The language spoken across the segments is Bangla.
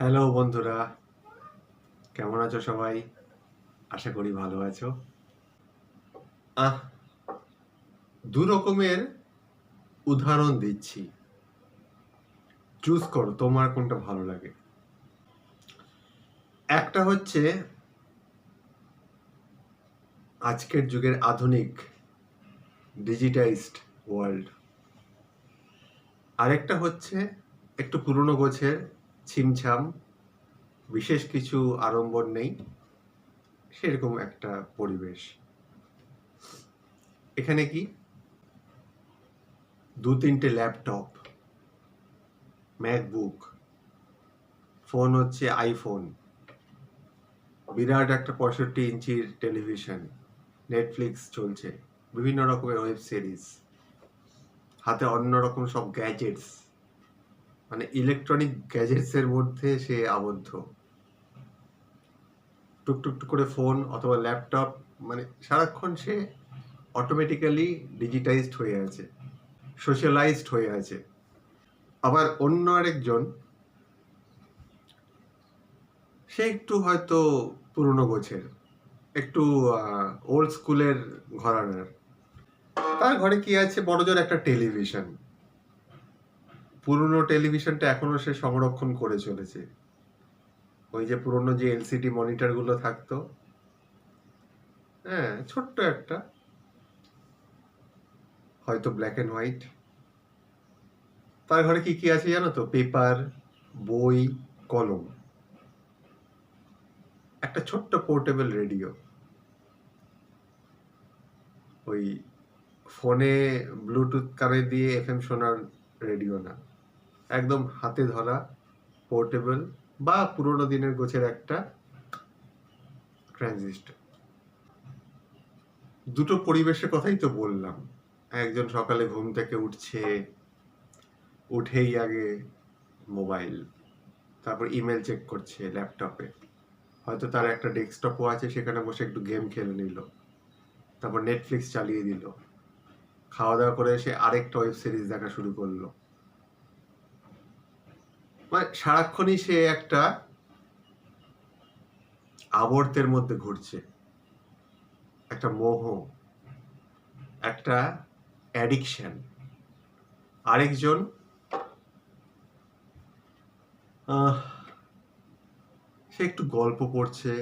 হ্যালো বন্ধুরা, কেমন আছো সবাই? আশা করি ভালো আছো। আহ দু রকমের উদাহরণ দিচ্ছি, চুজ করো তোমার কোনটা ভালো লাগে। একটা হচ্ছে আজকের যুগের আধুনিক ডিজিটাইজড ওয়ার্ল্ড, আরেকটা হচ্ছে একটু পুরনো গোছের ছিমছাম, বিশেষ কিছু আড়ম্বর নেই সেরকম একটা পরিবেশ। এখানে কি দু তিনটে ল্যাপটপ, ম্যাকবুক, ফোন হচ্ছে আইফোন, বিরাট একটা 65 ইঞ্চির টেলিভিশন, নেটফ্লিক্স চলছে, বিভিন্ন রকমের ওয়েব সিরিজ, হাতে অন্যরকম সব গ্যাজেটস, মানে ইলেকট্রনিক গ্যাজেটসের মধ্যে সে আবদ্ধ। টুকটুক টুক করে ফোন অথবা ল্যাপটপ, মানে সারাক্ষণ সে অটোমেটিক্যালি ডিজিটাইজড হয়ে আছে, সোশ্যালাইজড হয়ে আছে। আবার অন্য আরেকজন, সে একটু হয়তো পুরনো গোছের, একটু ওল্ড স্কুলের ঘরানার। তার ঘরে কি আছে? বড়জোর একটা টেলিভিশন। পুরনো টেলিভিশনটা এখনো সে সংরক্ষণ করে চলেছে। ওই যে পুরনো যে এলসিডি মনিটর গুলো থাকতো, হ্যাঁ, ছোট্ট একটা, হয়তো ব্ল্যাক এন্ড হোয়াইট। তার ঘরে কি কি আছে জানো তো? পেপার, বই, কলম, একটা ছোট্ট পোর্টেবল রেডিও। ওই ফোনে ব্লুটুথ কানে দিয়ে এফএম শোনার রেডিও না, একদম হাতে ধরা পোর্টেবল বা পুরোনো দিনের গোছের একটা ট্রানজিস্টর। দুটো পরিবেশের কথাই তো বললাম। একজন সকালে ঘুম থেকে উঠছে, উঠেই আগে মোবাইল, তারপর ইমেল চেক করছে ল্যাপটপে, হয়তো তার একটা ডেস্কটপও আছে, সেখানে বসে একটু গেম খেলে নিল, তারপর নেটফ্লিক্স চালিয়ে দিল, খাওয়া দাওয়া করে এসে আরেকটা ওয়েব সিরিজ দেখা শুরু করলো। মানে সারাক্ষণই সে একটা আবর্তের মধ্যে ঘুরছে, একটা মোহ, একটা অ্যাডিকশন। আরেকজন সে একটু গল্প পড়ছে,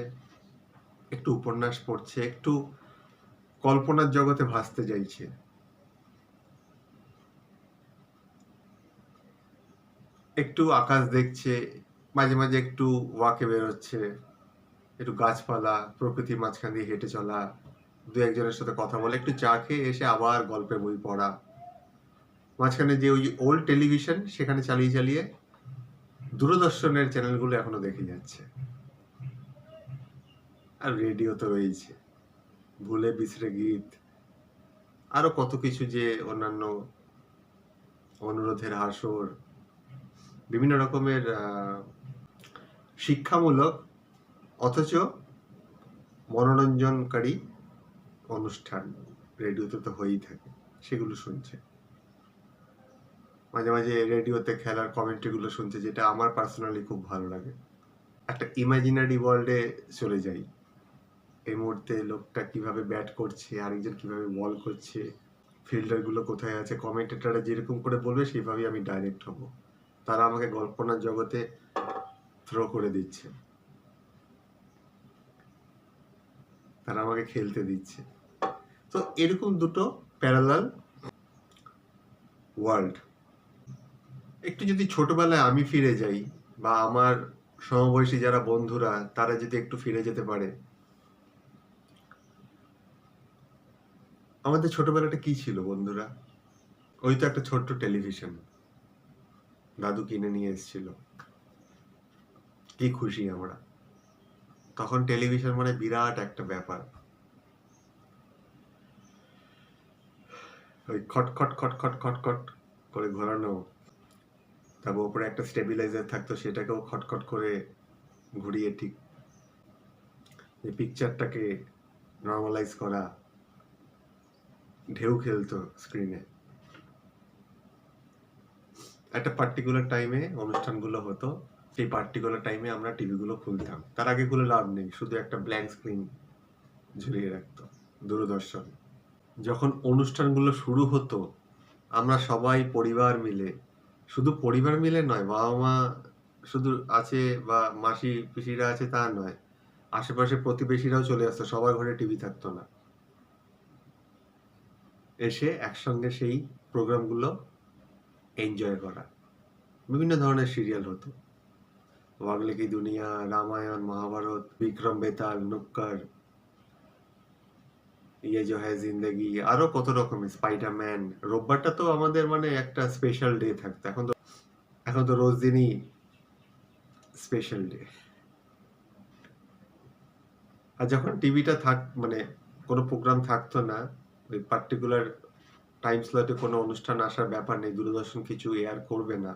একটু উপন্যাস পড়ছে, একটু কল্পনার জগতে ভাসতে চাইছে। একটু আকাশ দেখছে, মাঝে মাঝে একটু ওয়াকে বেরোচ্ছে, একটু গাছপালা, প্রকৃতির মাঝখান দিয়ে হেঁটে চলা, দু একজনের সাথে কথা বলে, একটু চা খেয়ে এসে আবার গল্পের বই পড়া, মাঝখানে যে ওই ওল্ড টেলিভিশন সেখানে চালিয়ে চালিয়ে দূরদর্শনের চ্যানেলগুলো এখনো দেখে যাচ্ছে। আর রেডিও তো রয়েছে, ভুলে বিসরে গীত, আরো কত কিছু, যে অন্যান্য অনুরোধের হাসর, বিভিন্ন রকমের শিক্ষামূলক অথচ মনোরঞ্জনকারী অনুষ্ঠান রেডিওতে তো হয়েই থাকে, সেগুলো শুনছে। মাঝে মাঝে রেডিওতে খেলার কমেন্ট্রিগুলো শুনছে, যেটা আমার পার্সোনালি খুব ভালো লাগে। একটা ইমাজিনারি ওয়ার্ল্ডে চলে যাই। এই মুহূর্তে লোকটা কিভাবে ব্যাট করছে, আরেকজন কিভাবে বল করছে, ফিল্ডারগুলো কোথায় আছে, কমেন্টেটররা যেরকম করে বলবে সেইভাবেই আমি ডাইরেক্ট হব। তারা আমাকে কল্পনার জগতে থ্রো করে দিচ্ছে, তারা আমাকে খেলতে দিচ্ছে। তো এরকম দুটো প্যারালাল ওয়ার্ল্ড। একটু যদি ছোটবেলায় আমি ফিরে যাই, বা আমার সমবয়সী যারা বন্ধুরা তারা যদি একটু ফিরে যেতে পারে, আমাদের ছোটবেলাটা কি ছিল বন্ধুরা? ওই তো একটা ছোট্ট টেলিভিশন দাদু কিনে নিয়ে এসেছিল, কি খুশি আমরা তখন। টেলিভিশন মানে বিরাট একটা ব্যাপার। ওই খটখট খটখট খটখট করে ঘোরানো, তারপর উপরে একটা স্টেবিলাইজার থাকতো, সেটাকেও খটখট করে ঘুরিয়ে ঠিক এই পিকচারটাকে নর্মালাইজ করা, ঢেউ খেলতো স্ক্রিনে। একটা পার্টিকুলার টাইমে অনুষ্ঠানগুলো হতো, সেই পার্টিকুলার টাইমে আমরা টিভিগুলো খুলতাম। তার আগে খুলে লাভ নেই, শুধু একটা ব্ল্যাঙ্ক স্ক্রিন ঝুলিয়ে রাখতো দূরদর্শন। যখন অনুষ্ঠানগুলো শুরু হতো, আমরা সবাই পরিবার মিলে, শুধু পরিবার মিলে নয়, বাবা মা শুধু আছে বা মাসি পিসিরা আছে তা নয়, আশেপাশে প্রতিবেশীরাও চলে আসতো, সবার ঘরে টিভি থাকতো না। এসে একসঙ্গে সেই প্রোগ্রামগুলো এনজয় করা। বিভিন্ন ধরনের সিরিয়াল হতো, ওয়াগলে কি দুনিয়া, রামায়ণ, মহাভারত, বিক্রম বেতাল, নুক্কর, ইয়ে জো হ্যায় জিন্দেগি, আরো কত রকমের, স্পাইডারম্যান। রোববারটা তো আমাদের মানে একটা স্পেশাল ডে থাকতো। এখন তো রোজ দিনই স্পেশাল ডে। আর যখন টিভিটা মানে কোনো প্রোগ্রাম থাকতো না, ওই পার্টিকুলার টাইম স্লটে কোনো অনুষ্ঠান আসার ব্যাপার নেই, দূরদর্শন কিছু এয়ার করবে না,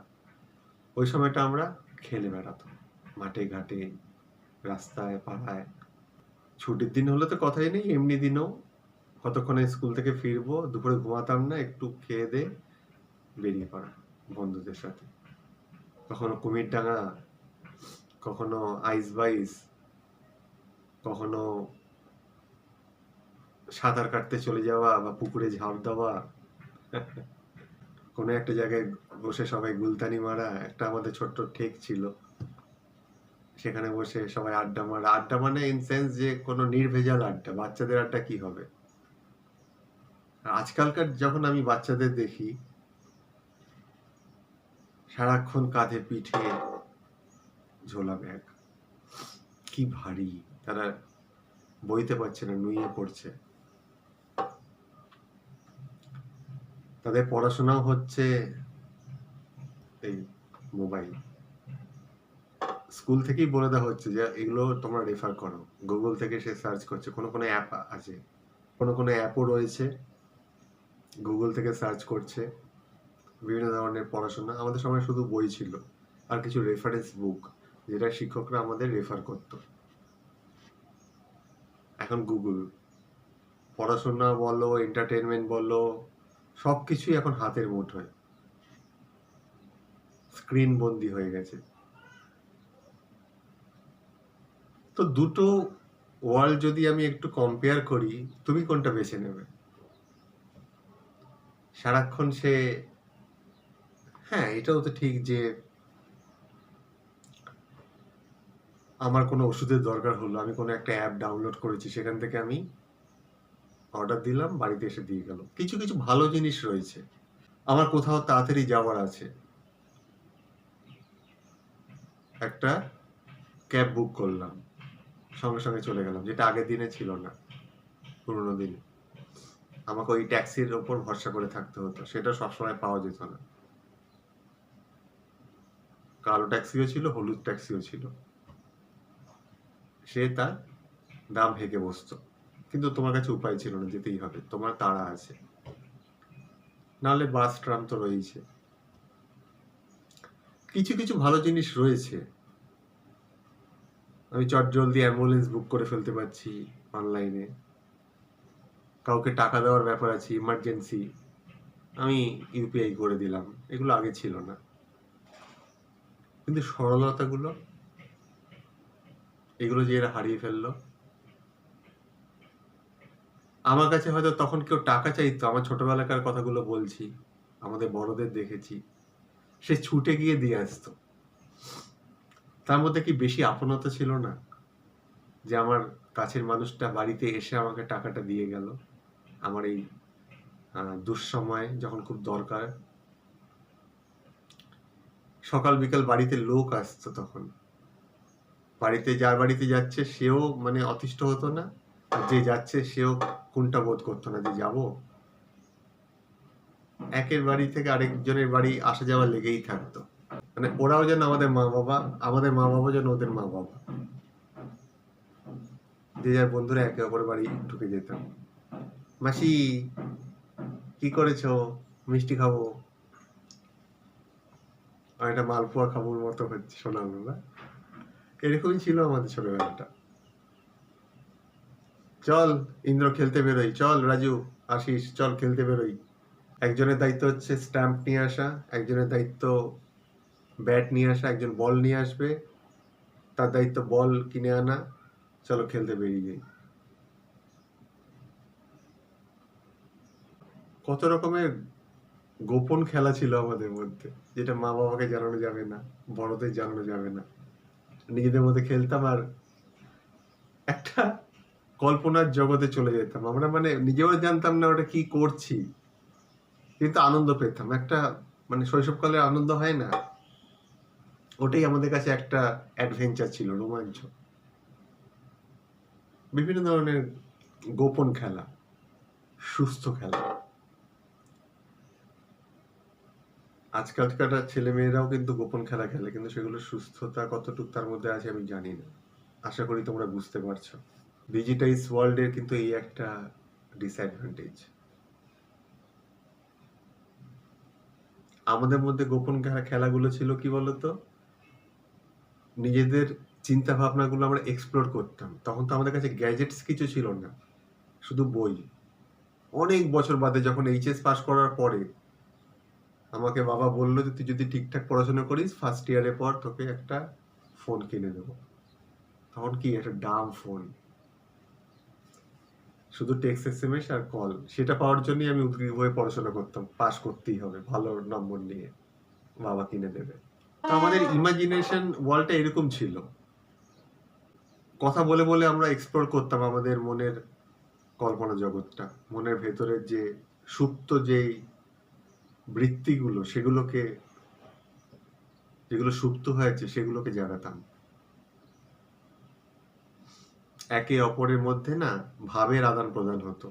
ওই সময়টা আমরা খেলে বেড়াতাম মাঠে ঘাটে, রাস্তায়, পাড়ায়। ছুটির দিন হলে তো কথাই নেই, এমনি দিনেও কতক্ষণে স্কুল থেকে ফিরবো, দুপুরে ঘুমাতাম না, একটু খেয়ে দে বেরিয়ে পড়া বন্ধুদের সাথে। কখনো কুমিরডাঙ্গা, কখনো আইস বাইস, কখনো সাঁতার কাটতে চলে যাওয়া বা পুকুরে ঝাঁপ দেওয়া, কোনো একটা জায়গায় বসে সবাই গুলতানি মারা। একটা আমাদের ছোট্ট ঠেক ছিল, সেখানে বসে সবাই আড্ডা মারা। আড্ডা মানে ইন সেন্স যে কোনো নির্ভেজাল আড্ডা, বাচ্চাদের আড্ডা কি হবে। আজকালকার যখন আমি বাচ্চাদের দেখি, সারাক্ষণ কাঁধে পিঠে ঝোলা ব্যাগ, কি ভারী, তারা বইতে পারছে না, নুয়ে পড়ছে। তাদের পড়াশোনাও হচ্ছে এই মোবাইল। স্কুল থেকেই বলে দেওয়া হচ্ছে যে এগুলো তোমরা রেফার করো, গুগল থেকে সে সার্চ করছে। কোনো অ্যাপ আছে, কোনো অ্যাপও রয়েছে, গুগল থেকে সার্চ করছে বিভিন্ন ধরনের পড়াশোনা। আমাদের সময় শুধু বই ছিল আর কিছু রেফারেন্স বুক, যেটা শিক্ষকরা আমাদের রেফার করত। এখন গুগল, পড়াশোনা বলো, এন্টারটেনমেন্ট বলো, সবকিছুই এখন হাতের মুঠোয়, স্ক্রিন বন্দি হয়ে গেছে। তো দুটো ওয়ার্ল্ড যদি আমি একটু কম্পেয়ার করি, তুমি কোনটা বেছে নেবে? সারাক্ষণ সে, হ্যাঁ এটাও তো ঠিক যে আমার কোনো ওষুধের দরকার হলো, আমি কোনো একটা অ্যাপ ডাউনলোড করেছি, সেখান থেকে আমি অর্ডার দিলাম, বাড়িতে এসে দিয়ে গেল। কিছু কিছু ভালো জিনিস রয়েছে। আমার কোথাও তাড়াতাড়ি যাওয়ার আছে, একটা ক্যাব বুক করলাম, সঙ্গে সঙ্গে চলে গেলাম, যেটা আগের দিনে ছিল না, পুরোনো দিনে আমাকে ওই ট্যাক্সির ওপর ভরসা করে থাকতে হতো, সেটা সবসময় পাওয়া যেত না। কালো ট্যাক্সিও ছিল, হলুদ ট্যাক্সিও ছিল, সে তার দাম হেঁকে বসতো, কিন্তু তোমার কাছে উপায় ছিল না, যেতেই হবে, তোমার তাড়া আছে। নাহলে বাস ট্রাম তো রয়েছে। কিছু কিছু ভালো জিনিস রয়েছে, আমি চটজলদি অ্যাম্বুলেন্স বুক করে ফেলতে পারছি অনলাইনে, কাউকে টাকা দেওয়ার ব্যাপার আছে, ইমার্জেন্সি, আমি ইউপিআই করে দিলাম, এগুলো আগে ছিল না। কিন্তু সরলতাগুলো, এগুলো যে এরা হারিয়ে ফেললো। আমার কাছে হয়তো তখন কেউ টাকা চাইতো, আমার ছোটবেলাকার কথাগুলো বলছি, আমাদের বড়দের দেখেছি, সে ছুটে গিয়ে দিয়ে আসতো। তার মধ্যে কি বেশি আপনতা ছিল না, যে আমার কাছের মানুষটা বাড়িতে এসে আমাকে টাকাটা দিয়ে গেল আমার এই দুঃসময়ে, যখন খুব দরকার। সকাল বিকাল বাড়িতে লোক আসতো, তখন বাড়িতে, যার বাড়িতে যাচ্ছে সেও মানে অতিষ্ঠ হতো না, আর যে যাচ্ছে সেও কোনটা বোধ করতো না যে যাব। একের বাড়ি থেকে আরেকজনের বাড়ি আসা যাওয়া লেগেই থাকতো, মানে ওরাও যেন আমাদের মা বাবা, আমাদের মা বাবা যেন ওদের মা বাবা, যে যার বন্ধুরা একে অপরের বাড়ি ঢুকে যেতাম। মাসি কি করেছো, মিষ্টি খাবো, আর একটা মালপোয়া খাবোর মতো হচ্ছে শোনালো না। এরকমই ছিল আমাদের ছোটবেলাটা। চল ইন্দ্র খেলতে বেরোই, চল রাজু আশিস চল খেলতে বেরোই। একজনের দায়িত্ব হচ্ছে স্ট্যাম্প নিয়ে আসা, একজনের দায়িত্ব ব্যাট নিয়ে আসা, একজন বল নিয়ে আসবে, তার দায়িত্ব বল কিনে আনা, চলো খেলতে বেরিয়ে যাই। কত রকমের গোপন খেলা ছিল আমাদের মধ্যে, যেটা মা বাবাকে জানানো যাবে না, বড়দের জানানো যাবে না। নিজেদের মধ্যে খেলতাম আর একটা কল্পনার জগতে চলে যেতাম আমরা, মানে নিজেও জানতাম না ওটা কি করছি, কিন্তু আনন্দ পেতাম। একটা মানে শৈশবকালে আনন্দ হয় না, ওটাই আমাদের কাছে একটা অ্যাডভেঞ্চার ছিল, রোমাঞ্চ। বিভিন্ন ধরনের গোপন খেলা, সুস্থ খেলা। আজকালকার ছেলে মেয়েরাও কিন্তু গোপন খেলা খেলে, কিন্তু সেগুলো সুস্থতা কতটুকু তার মধ্যে আছে আমি জানি না। আশা করি তোমরা বুঝতে পারছো। ডিজিটাইজ ওয়ার্ল্ডের কিন্তু এই একটা ডিসঅ্যাডভান্টেজ। আমাদের মধ্যে গোপন খেলাগুলো ছিল কি বলতো, নিজেদের চিন্তা ভাবনাগুলো আমরা এক্সপ্লোর করতাম। তখন তো আমাদের কাছে গ্যাজেটস কিছু ছিল না, শুধু বই। অনেক বছর বাদে যখন এইচএস পাস করার পরে আমাকে বাবা বললো যে তুই যদি ঠিকঠাক পড়াশোনা করিস, ফার্স্ট ইয়ারের পর তোকে একটা ফোন কিনে দেবো। তখন কি একটা ডাম ফোন, শুধু টেক্সট এসএমএস আর কল, সেটা পাওয়ার জন্যই আমি উদ্গ্রীব হয়ে পড়াশোনা করতাম, পাস করতেই হবে ভালো নম্বর নিয়ে, বাবা কিনে দেবে। তো আমাদের ইমাজিনেশন ওয়ার্ল্ডটা এরকম ছিল। কথা বলে বলে আমরা এক্সপ্লোর করতাম আমাদের মনের কল্পনা জগৎটা, মনের ভেতরের যে সুপ্ত যেই বৃত্তিগুলো, যেগুলো সুপ্ত হয়েছে সেগুলোকে জাগাতাম। একে অপরের মধ্যে না ভাবের আদান প্রদান হতো।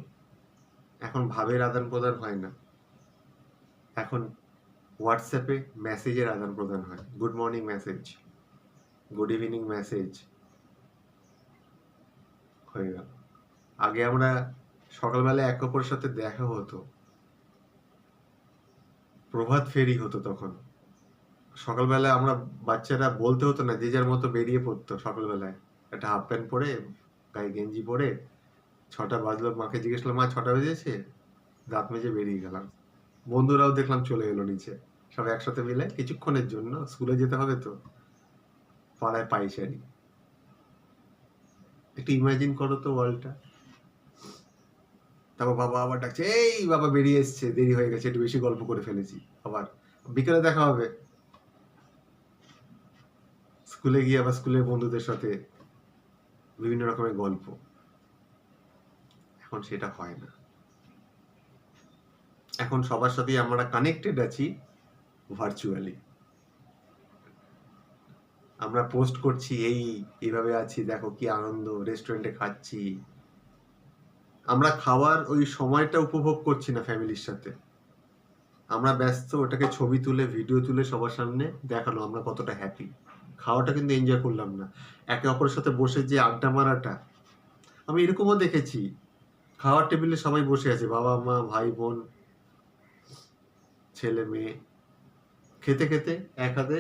এখন ভাবের আদান প্রদান হয় না, এখন হোয়াটসঅ্যাপে মেসেজের আদান প্রদান হয়। Good morning message, good evening message হয়ে গেল। আগে আমরা সকালবেলা একে অপরের সাথে দেখা হতো, প্রভাত ফেরি হতো। তখন সকালবেলা আমরা বাচ্চারা বলতে হতো না, যে যার মতো বেরিয়ে পড়তো সকালবেলায়, একটা হাফ প্যান্ট পরে, গায়ে গেঞ্জি পরে। 6টা বাজলো, মাকে জিজ্ঞেস করলাম, মা 6টা বেজেছে, দাঁত মেজে বেরিয়ে গেলাম। বন্ধুরাও দেখলাম চলে এলো নিচে, সব একসাথে মিলে কিছুক্ষণের জন্য, স্কুলে যেতে হবে তো, পাড়ায় পাইচারি। একটু ইমাজিন করো তো ওয়ার্ল্ডটা। তারপর বাবা আবার ডাকছে, এই বাবা বেরিয়ে এসছে, দেরি হয়ে গেছে, একটু বেশি গল্প করে ফেলেছি, আবার বিকেলে দেখা হবে। স্কুলে গিয়ে আবার স্কুলের বন্ধুদের সাথে বিভিন্ন রকমের গল্প। এখন সেটা হয় না। এখন সবার সাথেই আমরা কানেক্টেড আছি ভার্চুয়ালি। আমরা পোস্ট করছি, এইভাবে আছি, দেখো কি আনন্দ, রেস্টুরেন্টে খাচ্ছি। আমরা খাওয়ার ওই সময়টা উপভোগ করছি না ফ্যামিলির সাথে, আমরা ব্যস্ত ওটাকে ছবি তুলে ভিডিও তুলে সবার সামনে দেখানো আমরা কতটা হ্যাপি। খাওয়াটা কিন্তু এনজয় করলাম না। একে অপরের সাথে বসে যে আড্ডা মারাটা, আমি এরকমও দেখেছি, খাওয়ার টেবিলে সবাই বসে আছে, বাবা মা ভাই বোন ছেলে মেয়ে, খেতে খেতে এক হাতে,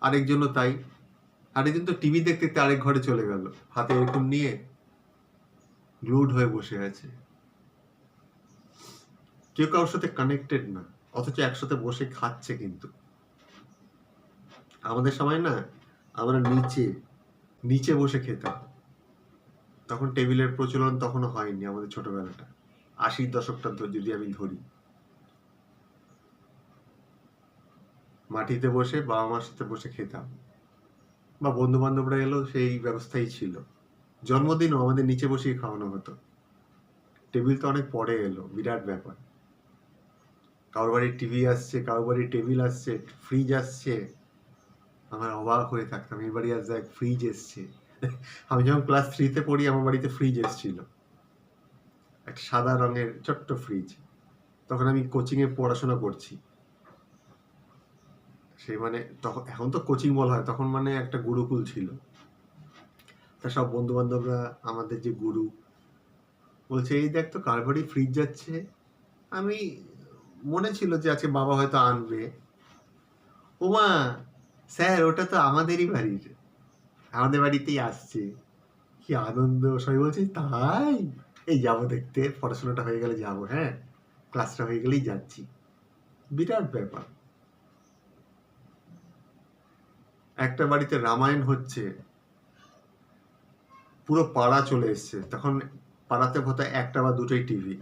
আরেকজনও তাই, আরেকজন তো টিভি দেখতে দেখতে আরেক ঘরে চলে গেল, হাতে এরকম নিয়ে গ্লুড হয়ে বসে আছে। কেউ কারোর সাথে কানেক্টেড না, অথচ একসাথে বসে খাচ্ছে। কিন্তু আমাদের সময় না, আমরা নিচে বসে খেতাম। তখন টেবিলের প্রচলন তখনও হয়নি আমাদের ছোটবেলাটা, 80-র দশকটা যদি আমি ধরি। মাটিতে বসে বাবা মার সাথে বসে খেতাম, বা বন্ধু বান্ধবরা এলো সেই ব্যবস্থাই ছিল। জন্মদিনও আমাদের নিচে বসেই খাওয়ানো হতো। টেবিল তো অনেক পরে এলো, বিরাট ব্যাপার। কারোর বাড়ির টিভি আসছে, কারোর বাড়ির টেবিল আসছে, ফ্রিজ আসছে, আমরা অবাক হয়ে থাকতাম, এই বাড়ি আজ দেখ ফ্রিজ এসছে। আমি যখন ক্লাস 3-তে পড়ি, আমার বাড়িতে ফ্রিজ এসেছিল, একটা সাদা রঙের ছোট্ট ফ্রিজ। তখন আমি কোচিংয়ে পড়াশোনা করছি, সেই মানে তখন, এখন তো কোচিং বলা হয়, তখন মানে একটা গুরুকুল ছিল। তা সব বন্ধু বান্ধবরা, আমাদের যে গুরু, বলছে এই দেখ তো কার বাড়ি ফ্রিজ যাচ্ছে। আমি মনে ছিল যে আজকে বাবা হয়তো আনবে। ওমা স্যার, ওটা তো আমাদেরই বাড়ির, আমাদের বাড়িতেই আসছে। কি আনন্দ, সবাই বলছে তাই, এই যাবো দেখতে, পড়াশোনাটা হয়ে গেলে যাবো, হ্যাঁ ক্লাসটা হয়ে গেলেই যাচ্ছি। বিরাট ব্যাপার। একটা বাড়িতে রামায়ণ হচ্ছে, পুরো পাড়া চলে এসছে, তখন পাড়াতে হয়তো একটা বা দুটোই টিভি,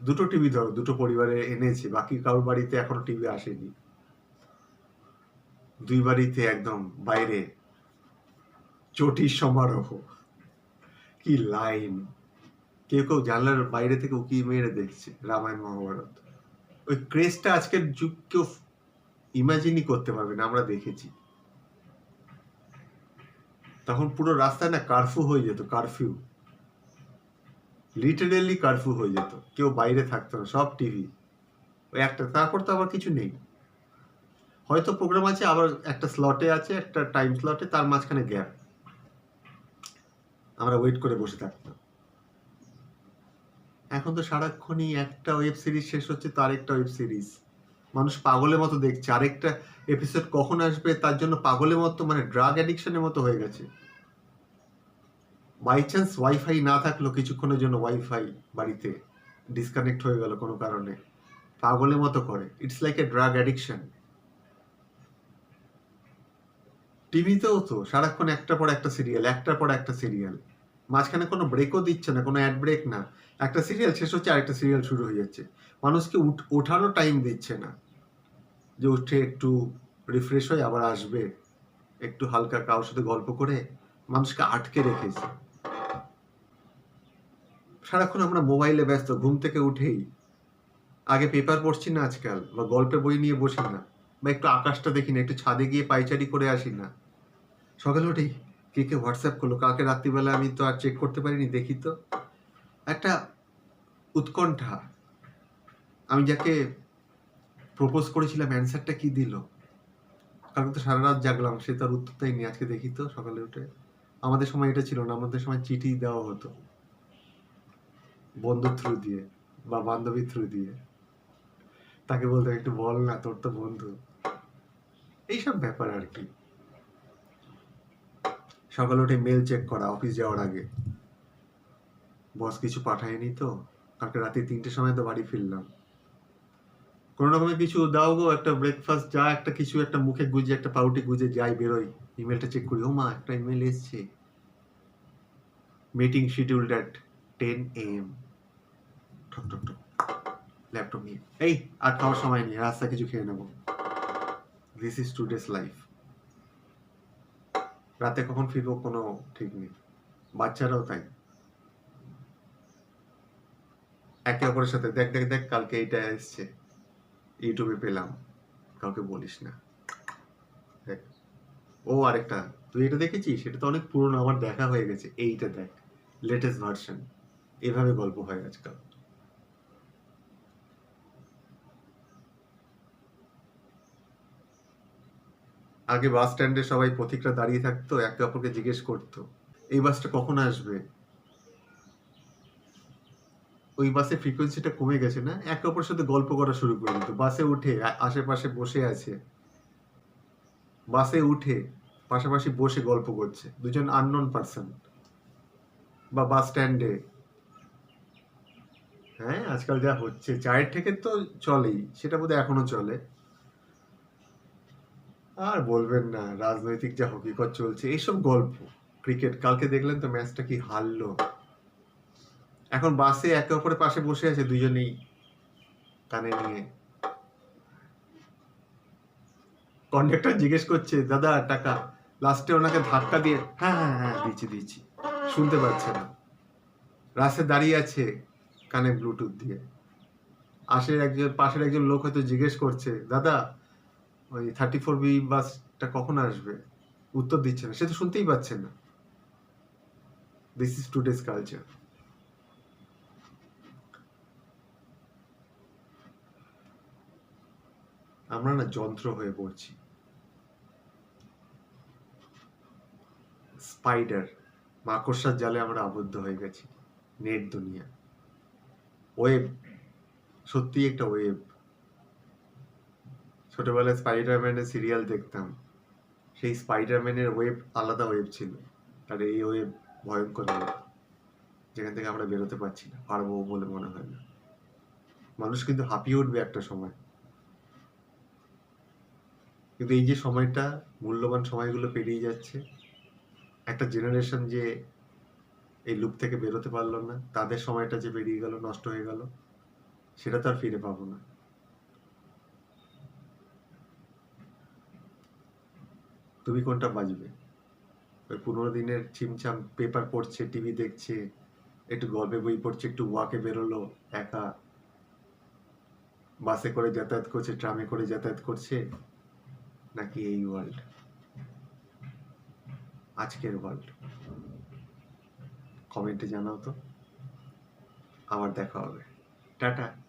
দুটো টিভি ধরো, দুটো পরিবারে এনেছে, বাকি কারোর বাড়িতে এখনো টিভি আসেনি। দুই বাড়িতে একদম বাইরে চটির সমারোহ, কি লাইন, কেউ কেউ জানলার বাইরে থেকে উকি মেরে দেখছে রামায়ণ মহাভারত। ওই ক্রেজটা আজকের যুগ কেউ ইমাজিনই করতে পারবে না, আমরা দেখেছি। তখন পুরো রাস্তায় না কারফিউ হয়ে যেত, কারফিউ, লিটারেলি কারফিউ হয়ে যেত, কেউ বাইরে থাকতো না, সব টিভি। ওই একটা, তারপর তো আবার কিছু নেই, হয়তো প্রোগ্রাম আছে, আবার একটা স্লটে আছে, একটা টাইম স্লটে, তার মাঝখানে গ্যাপ, আমরা ওয়েট করে বসে থাকতাম। এখন তো সারাক্ষণই একটা ওয়েব সিরিজ শেষ হচ্ছে, তার একটা ওয়েব সিরিজ, মানুষ পাগলের মতো দেখছে, আরেকটা এপিসোড কখন আসবে তার জন্য পাগলের মতো, মানে ড্রাগ অ্যাডিকশনের মতো হয়ে গেছে। বাই চান্স ওয়াইফাই না থাকলো, কিছুক্ষণের জন্য ওয়াইফাই বাড়িতে ডিসকানেক্ট হয়ে গেল কোনো কারণে, পাগলের মতো করে, it's like a drug addiction. টিভিতেও তো সারাক্ষণ একটার পর একটা সিরিয়াল, একটার পর একটা সিরিয়াল, মাঝখানে কোনো ব্রেকও দিচ্ছে না, কোনো অ্যাড ব্রেক না, একটা সিরিয়াল শেষ হচ্ছে আরেকটা সিরিয়াল শুরু হয়ে যাচ্ছে, মানুষকে ওঠারও টাইম দিচ্ছে না, যে উঠে একটু রিফ্রেশ হয়ে আবার আসবে, একটু হালকা কারোর সাথে গল্প করে, মানুষকে আটকে রেখেছে। সারাক্ষণ আমরা মোবাইলে ব্যস্ত, ঘুম থেকে উঠেই আগে পেপার পড়ছি না আজকাল, বা গল্পের বই নিয়ে বসি না, বা একটু আকাশটা দেখি না, একটু ছাদে গিয়ে পাইচারি করে আসি না, সকালে উঠেই কে কে হোয়াটসঅ্যাপ করলো, কালকে রাত্রিবেলা আমি তো আর চেক করতে পারিনি, দেখি তো, একটা উৎকণ্ঠা, আমি যাকে প্রপোজ করেছিলাম অ্যান্সারটা কি দিল, কালকে তো সারা রাত জাগলাম, সে তার উত্তর দেয়নি, আজকে দেখি তো সকালে উঠে। আমাদের সময় এটা ছিল না, আমাদের সময় চিঠি দেওয়া হতো বন্ধুর থ্রু দিয়ে বা বান্ধবীর থ্রু দিয়ে, তাকে বলতে একটু বল না, তোর তো বন্ধু, এইসব ব্যাপার আর কি। সকালে উঠে মেল চেক করা অফিস যাওয়ার আগে, বস কিছু পাঠায়নি তো, কালকে রাতে 3টের সময় তো বাড়ি ফিরলাম, কোনো রকমের কিছু দাও গো, একটা ব্রেকফাস্ট, যা একটা কিছু একটা মুখে গুজে, একটা পাউটি গুজে যাই, বেরোই, ইমেলটা চেক করি, ও মা একটা ইমেল এসছে, মিটিং শিডিউলড অ্যাট 10 AM, ঠক ঠক ঠক, ল্যাপটপ নিয়ে, এই আর খাওয়ার সময় নেই, রাস্তা কিছু খেয়ে নেবো, দিস ইজ টুডেস লাইফ। রাতে কখন ফিরবো কোনো ঠিক নেই, বাচ্চারাও তাই, একে অপরের সাথে দেখ দেখ দেখ, কালকে এইটা এসছে, ইউটিউবে পেলাম, কাউকে বলিস না, দেখ, ও আরেকটা, তুই এটা দেখেছিস, সেটা তো অনেক পুরনো, আমার দেখা হয়ে গেছে, এইটা দেখ, লেটেস্ট ভার্সন, এভাবে গল্প হয় আজকাল। আগে বাস স্ট্যান্ডে সবাই পথিকরা দাঁড়িয়ে থাকতো, একে অপরকে জিজ্ঞেস করতো এই বাসটা কখন আসবে, ওই বাসে ফ্রিকোয়েন্সিটা কমে গেছে না, একে অপরের সাথে গল্প করা শুরু করে দিত, বাসে উঠে আশেপাশে বসে আছে, বাসে উঠে পাশাপাশি বসে গল্প করছে দুজন আননোন পার্সন, বা বাস স্ট্যান্ডে। হ্যাঁ, আজকাল যা হচ্ছে, চায়ের থেকে তো চলেই, সেটা বোধহয় এখনো চলে। আর বলবেন না, রাজনৈতিক যা হকিকত চলছে, এইসব গল্প, ক্রিকেট, কালকে দেখলেন তো ম্যাচটা কি হারলো, এখন বাসে একে অপরের পাশে বসে আছে দুজনেই কানে নিয়ে, কন্ডাক্টর জিজ্ঞেস করছে দাদা টাকা, লাস্টে ওনাকে ধাক্কা দিয়ে হ্যাঁ হ্যাঁ হ্যাঁ দিচ্ছি দিচ্ছি, শুনতে পাচ্ছে না, রাস্তায় দাঁড়িয়ে আছে কানে ব্লুটুথ দিয়ে, পাশের একজন লোক হয়তো জিজ্ঞেস করছে দাদা ওই 34B বাসটা কখন আসবে, উত্তর দিচ্ছে না, সে তো শুনতেই পাচ্ছে না। This is today's culture. আমরা না যন্ত্র হয়ে পড়ছি, স্পাইডার, মাকড়সার জালে আমরা আবদ্ধ হয়ে গেছি, নেট দুনিয়া, ওয়েব, সত্যি একটা ওয়েব। ছোটবেলায় স্পাইডারম্যানের সিরিয়াল দেখতাম, সেই স্পাইডারম্যানের ওয়েব আলাদা ওয়েব ছিল, আর এই ওয়েব ভয়ঙ্কর ওয়েব, যেখান থেকে আমরা বেরোতে পারছি না, পারবো বলে মনে হয় না, মানুষ কিন্তু হাঁপিয়ে উঠবে একটা সময়, কিন্তু এই যে সময়টা, মূল্যবান সময়গুলো পেরিয়ে যাচ্ছে, একটা জেনারেশন যে এই লুপ থেকে বেরোতে পারলো না, তাদের সময়টা যে বেরিয়ে গেল, নষ্ট হয়ে গেল, সেটা তো আর ফিরে পাবো না। তুমি কোনটা বাজবে? ওই পুরোনো দিনের ছিমছাম পেপার পড়ছে, টিভি দেখছে, একটু গল্পের বই পড়ছে, একটু ওয়াকে বেরোলো একা, বাসে করে যাতায়াত করছে, ট্রামে করে যাতায়াত করছে, নাকি এই ওয়ার্ল্ড, আজকের ওয়ার্ল্ড? কমেন্টে জানাও তো। আবার দেখা হবে। টাটা।